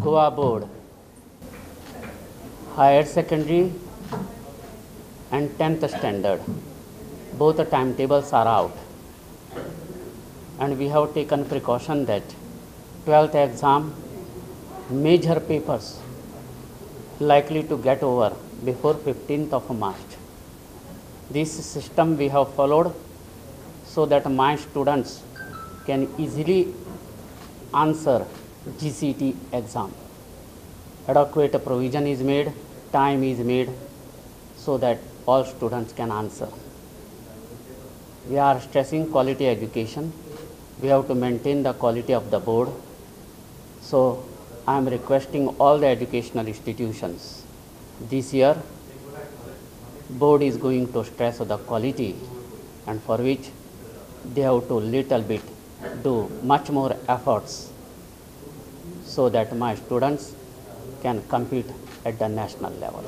Goa board, higher secondary and 10th standard, both the timetables are out, and we have taken precaution that 12th exam major papers likely to get over before 15th of March. This system we have followed so that my students can easily answer GCET exam. Adequate provision is made, time is made so that all students can answer. We are stressing quality education. We have to maintain the quality of the board. So I am requesting all the educational institutions this year, board is going to stress the quality, and for which they have to little bit do much more efforts so that my students can compete at the national level.